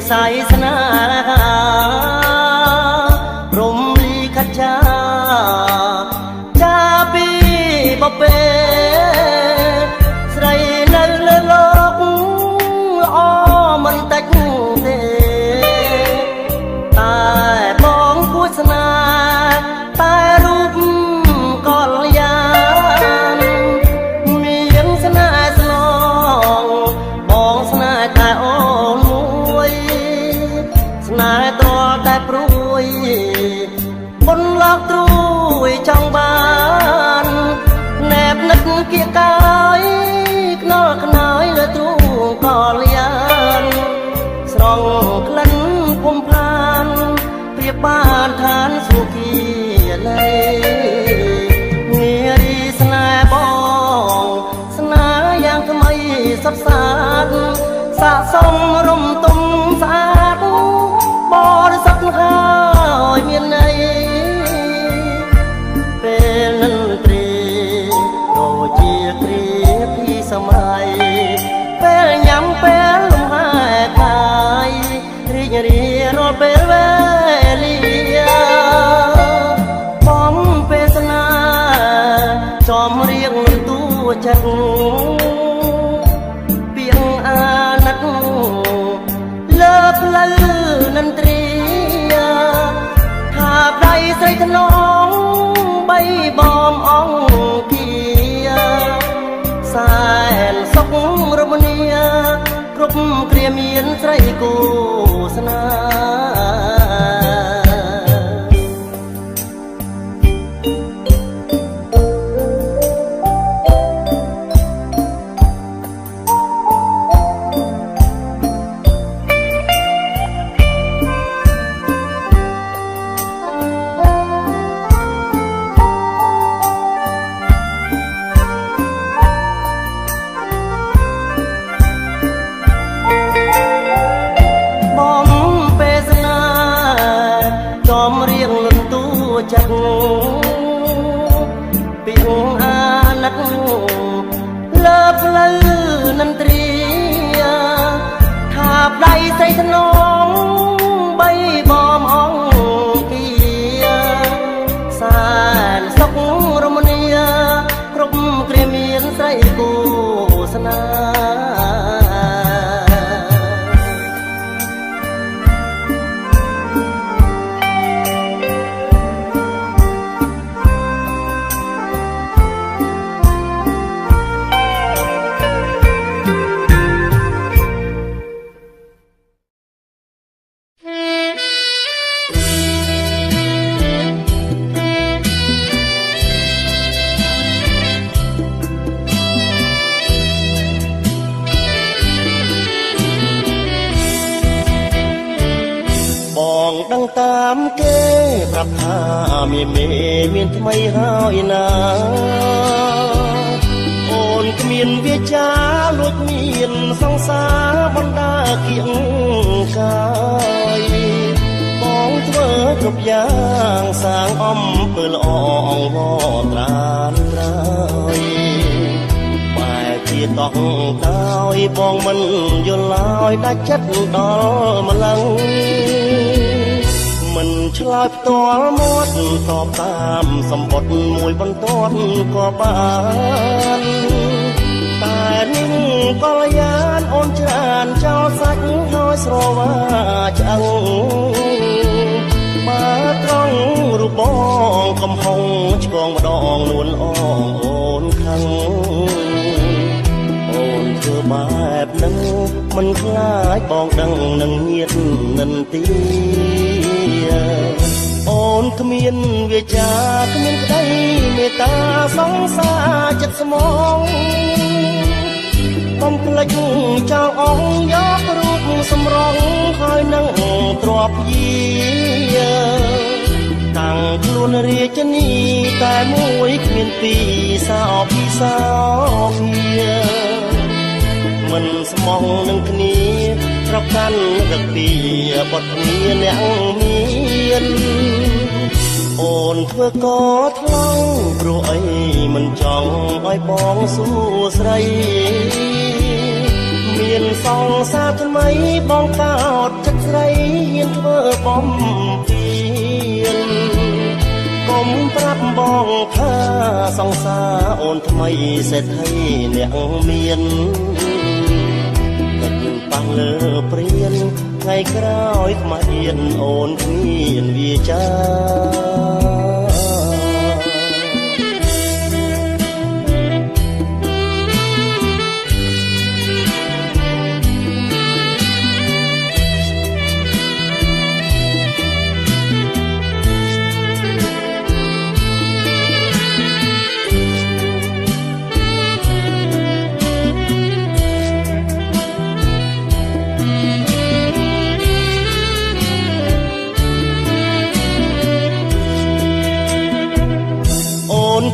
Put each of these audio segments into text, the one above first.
สายสนาพรหมลีขัดจาจาปีบ่เป็นใส่ในโลกอ้อมันแต่งเตตายมองโฆษณาตายรูปก่อนยานมียังสนาสลองมองสนาตายอ่อนมวยสนาตัวแต่ปรุยบนหลอกตรุยช่องบ้านแนบนัดเกียกายนอกขนายและตรุก่อนยานสรองคลันพมพานเปรียบบ้านฐานสุขีเลยเงียรีสนาบองสนาอย่างทำไมสับสานสะสมรมตุมสาดบริสักหายเมียนในเป็นนันตรีโดยเจียกรีพี่สมัยเป็นย้ำเป็นลมหายกายรีเรียรอเป็นเวลีปอมเปสนาจอมเรียงตัวจักเปียงอานักเลิศละลือนันตรีหาใดใส่ขนองใบบอมอ่องเกียสายสกรมเนียกรุบเกลียเมียนไตรกูสนาจักเปียงอานักเลิศละลือนันตรีหาบใดใส่ถนอมใบบอมอ่องเกียสารสกรมเนียครบเกลียเมียนใส่กูสนาดังตามเก้ปรับท่ามีเมียนทำไมหายนาโอนเมียนเวียจ้าลุดเมียนสองสาบรรดาเกียงกายมองเธอจบยางสางอ้อมเปิดอ่องวอตรานไรที่ต้องตายบองมันยนลอยได้ชัดดอลมาลังมันฉลาดตัวหมดตอบตามสมบทมวยบนต้นก็บานแต่นิ่งก็ละยานโอนจานเจ้าสักน้อยสรว่าจังมาตรองรูปบองกำหงชกองมาดองนวลอ่องโอนคังเธอแบบนั้นมันคล้ายปองดังนังเงียดนันตีโอนขมิ้นเวียจาขมิ้นก็ได้เมตตาสองสาจัดสมองต้องกระยุ่งเจ้าอ่องยกรูปสำรองคอยนั่งตรอบเยี่ยตั้งคลุนเรียจะนี่แต่มวยขมิ้นปีสาวพี่สาวเพียมันสมองหนึ่งคณีรับกันรักเปียบทเมียนยังเมียนโอนเพื่อกอดเล่าโปรยมันจ้องอ้อยปองสู้ใส่เมียนสองสาทำไมบองกอดจัด ចិត្តស្រីហ៊ានធ្វើបំពេញកុំប្រាប់បងថាសង្សារអូនថ្មីសេដ្ឋីអ្នកមានកិច្ចប៉ះលើព្រានថ្ងៃក្រោយខ្មាស់អៀនអូនគ្មានវាចា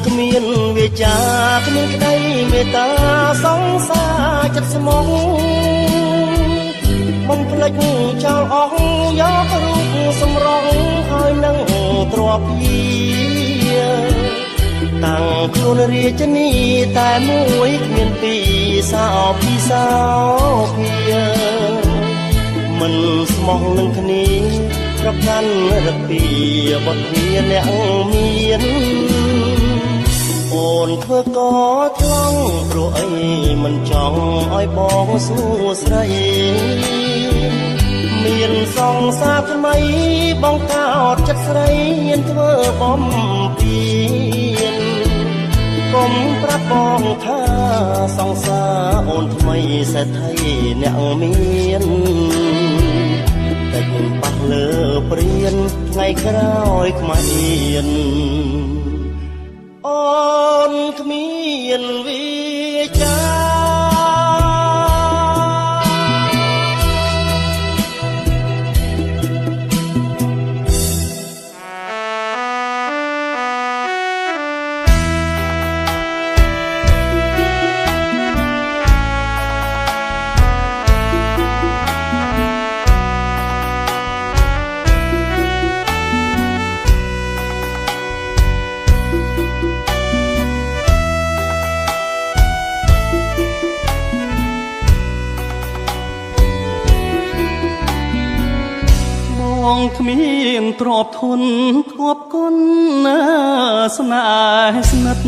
គ្មានវាចាគ្មានក្តីមេត្តាសង្សារចិត្តស្មងមិនភ្លេចចោលអស់យករូបសម្រងហើយនឹងទ្របយាតាំងខ្លួនរាជនីតែមួយគ្មានពីសោពីសោភាមិនស្មោះនឹងគ្នាប្រកាន់រពីបទមានអ្នកមានអូនធ្វើកថ្លង់ព្រោះអីមិនចង់ឲ្យបងសួស្រីមានសង្សារថ្មីបងកោតចិត្តស្រីហ៊ានធ្វើបំពេញកុំប្រាប់បងថាសង្សារអូនថ្មីសេដ្ឋីអ្នកមានតែខ្ញុំប៉ះលើព្រានថ្ងៃក្រោយខ្មាស់អៀនអូនគ្មានវាចា គ្មានទ្រព្យធនធ្ងប់គុណស្នេហ៍ស្និទ្ធ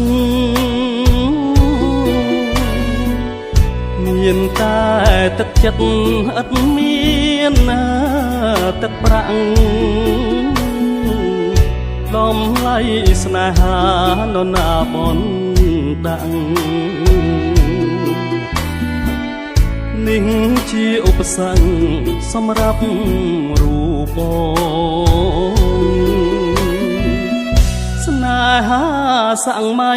មានតែទឹកចិត្តឥតមានទឹកប្រាក់ដំឡៃស្នេហានរណាបនដាក់នេះជាឧបសគ្គសម្រាប់រូបស្នេហាសាំងមៃ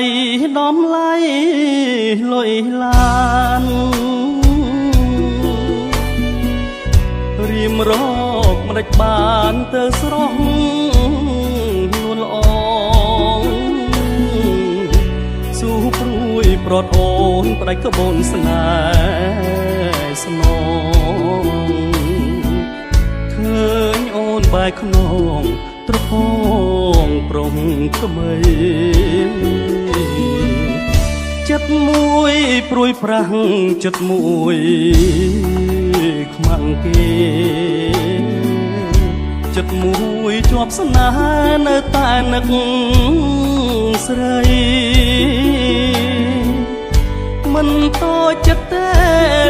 ដំឡៃលុយឡានរៀមរកម្ដេចបានទៅស្រស់នួនល្អស៊ូព្រួយប្រត់អូនផ្ដាច់ក្បូនស្នេហ៍ស្នងឃើញអូនបែកខ្នងត្រពងប្រងក្មេងចិត្តមួយព្រួយប្រាស់ចិត្តមួយខ្មាំងគេចិត្តមួយជាប់ស្នេហ៍នៅតែនឹកស្រីមិនតូចចិត្តតែ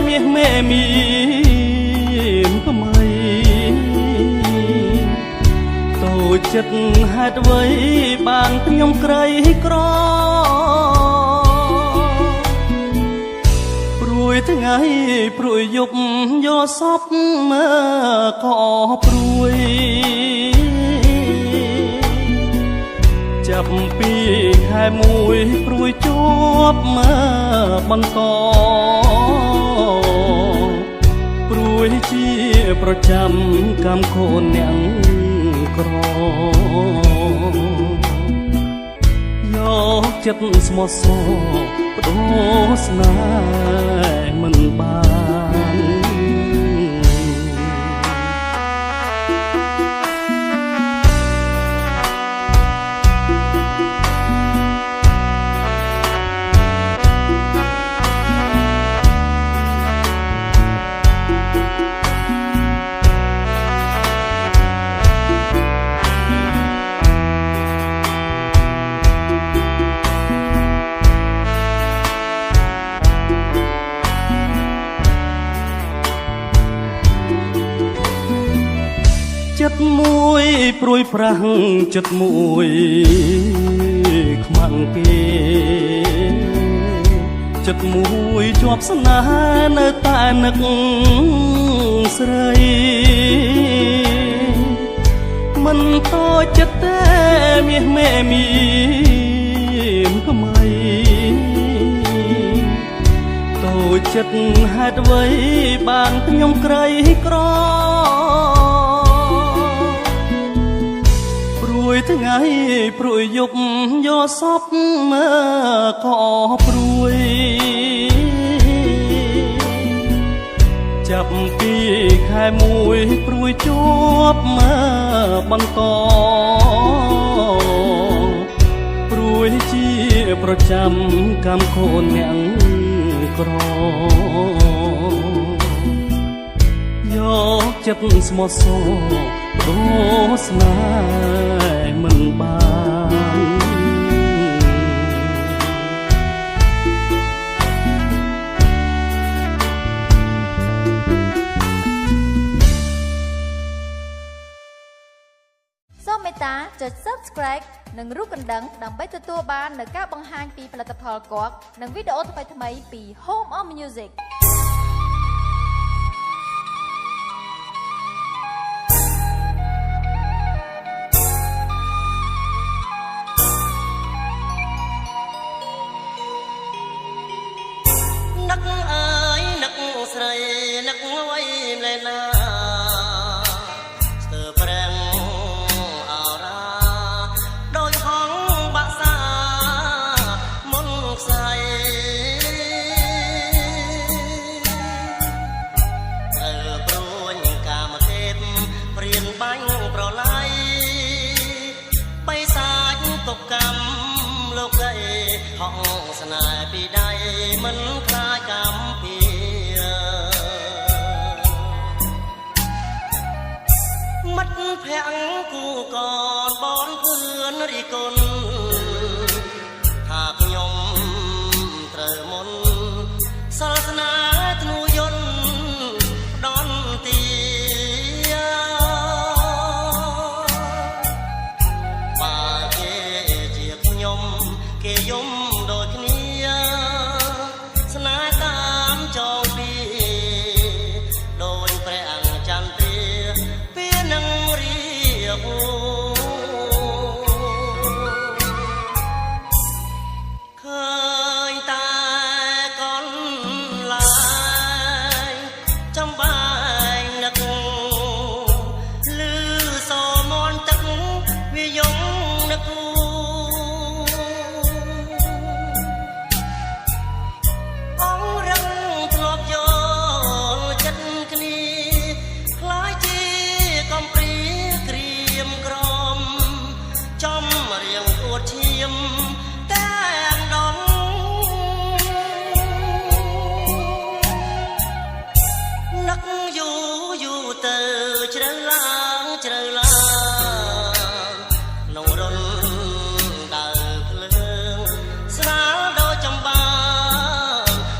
មាសមេមានក្មៃតូចចិត្តហេតុអ្វីបានខ្ញុំក្រីក្រព្រួយថ្ងៃព្រួយយប់យកសពមើក៏ព្រួយចាប់ពីខែមួយព្រួយជាប់មើបន្តព្រួយជាប្រចាំកម្មខូនអ្នកក្រយកចិត្តស្មោះសរបដូរស្នេហ៍មិនបាន ចិត្តមួយព្រួយប្រាស់ចិត្តមួយខ្មាំងគេចិត្តមួយជាប់ស្នេហ៍នៅតែនឹកស្រីមិនតូចចិត្តតែមាសមេមានថ្មីតូចចិត្តហេតុអ្វីបានខ្ញុំក្រីក្រព្រួយថ្ងៃព្រួយយប់យកសពមើក៏ព្រួយចាប់ពីខែមួយព្រួយជាប់មើបន្តព្រួយជាប្រចាំកម្មខូនអ្នកក្រយកចិត្តស្មោះសរដូរស្នេហ៍មិនបានសូមមេត្តាចុច Subscribe និងរូបកណ្ដឹងដើម្បីទទួលបាននូវការបង្ហាញពីផលិតផលគួកនិងវីដេអូថ្មីៗពី Home of Musicនឹកអើយនឹកស្រីនឹកអ្វីម្លេះណាស្ទើរប្រាំងអរ៉ាដោយហងបាក់សាមុនខ្សែត្រូវព្រួញកាមទេពព្រៀនបាញ់ប្រឡ័យបៃសាចទុកកម្មលោកអីហងស្នេហ៍ពីដៃមិនខ្លាចកម្មពីមិត្តភក្តិគូកនបងភឿនរីគុណថាខ្ញុំត្រូវមុនសាសនាធ្នូយន្តដនទីបើគេជាខ្ញុំគេយំដូចគ្នាស្នេហ៍តាមចងពីដូចព្រះអង្គចន្ទ្រាពេលនឹងរៀបឃើញតែកនឡាយចំបាយនឹកលឺសូរមន់ទឹកវាយងនឹកអងរឹងធ្លាប់យកចិត្តគ្នាខ្លាចជាកំព្រាក្រៀមក្រំចំរៀងអួតឈាមតែដងនឹកយូរទៅជ្រៅឡើងក្នុងរនដើរភ្លើងស្រាលដូចចំបា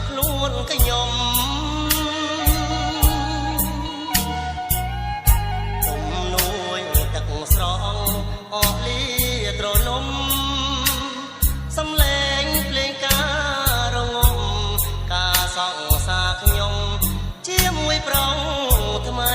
ខ្លួនខ្ញុំទុំនួយទឹកស្រងអស់លីត្រនំសំឡេងភ្លេងការងំការសង្សារខ្ញុំជាមួយប្រងថ្មី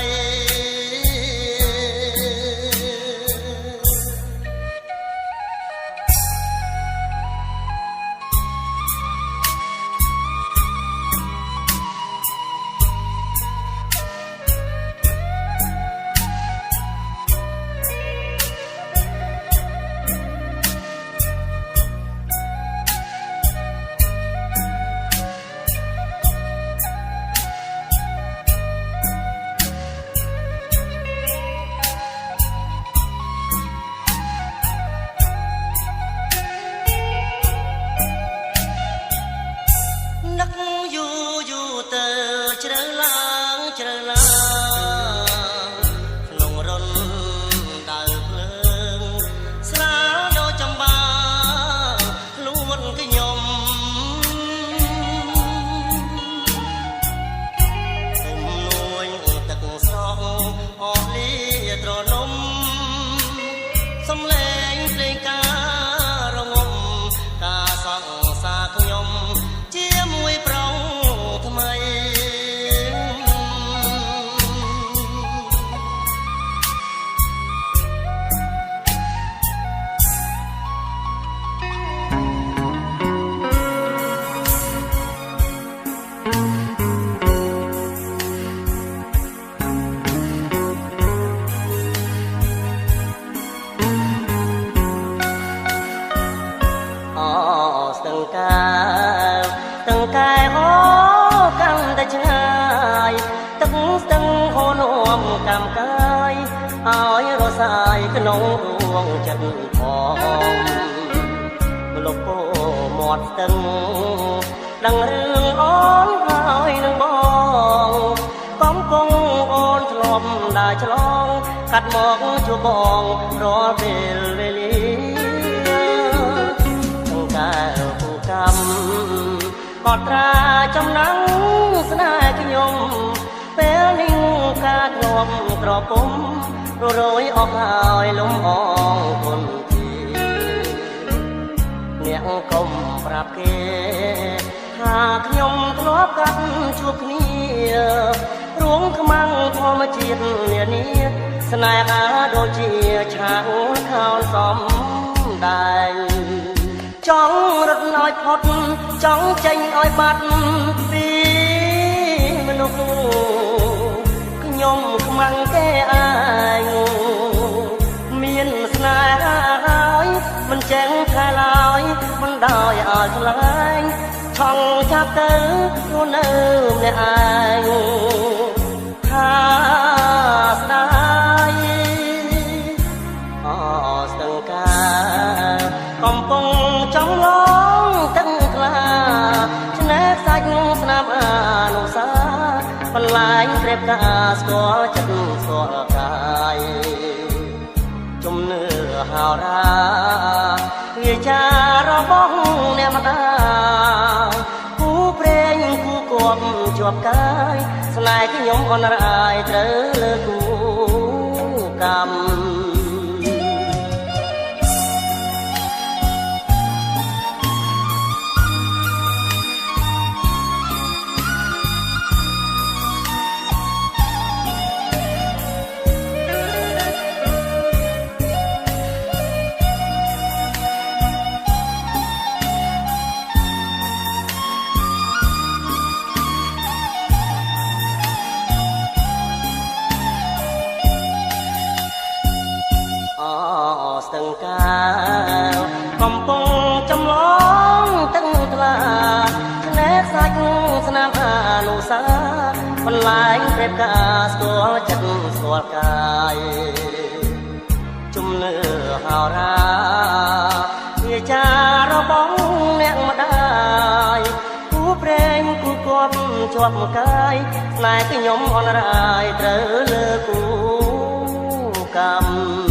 ហូរនាំកម្មកាយឲ្យរសាយក្នុងដួងចិត្តផងលោកពោមាត់ស្ទឹងដឹងរឿងអូនហើយនឹងបងកំពុងអូនធ្លាប់ដើរឆ្លងកាត់មកជួបបងរាល់ពេលវេលាទាំងកាលគូកម្មក៏ត្រាចំណាំងស្នេហ៍ខ្ញុំពេលនេះកាត់ងំក្រពុំរយអស់ហើយលំអងគុណទីអ្នកកុំប្រាប់គេថាខ្ញុំធ្លាប់កាត់ជួបគ្នារួងខ្មាំងធម្មជាតិនានាស្នេហាដូចជាឆាកខោនសំដែងចង់រត់ឲ្យផុតចង់ចេញឲ្យបាត់ពីមនុស្សខ្ញុំខ្មាំងគេអាយមានស្នេហាហើយមិនចេះខែឡើយមិនដោយឲ្យខ្លាញ់ឆង់ចាប់ទៅខ្លួននៅម្នាក់ឯងថាស្ដាយអស្ទឹងកាកំពុងចង់ឡងទឹកថ្លាឆ្នេរសាច់ស្នាមអនុសាបន្លាញព្រៀបការស្គាល់ចិត្តស្គាល់កាយជំនឿហោរាវាចារបស់អ្នកម្ដាយគូព្រេងគូគប់ជាប់កាយស្នេហ៍ខ្ញុំអនរាយត្រូវលើគូកម្មស្ទឹងកាកំពុងចំឡងទឹកថ្លាឆ្នេរសាច់ស្នាមអនុសាបន្លាញព្រៀបការស្គាល់ចិត្តស្គាល់កាយជំនឿហោរាវាចារបស់អ្នកម្ដាយគូព្រេងគូគប់ជាប់កាយស្នេហ៍ខ្ញុំអនរាយត្រូវលើគូកម្ម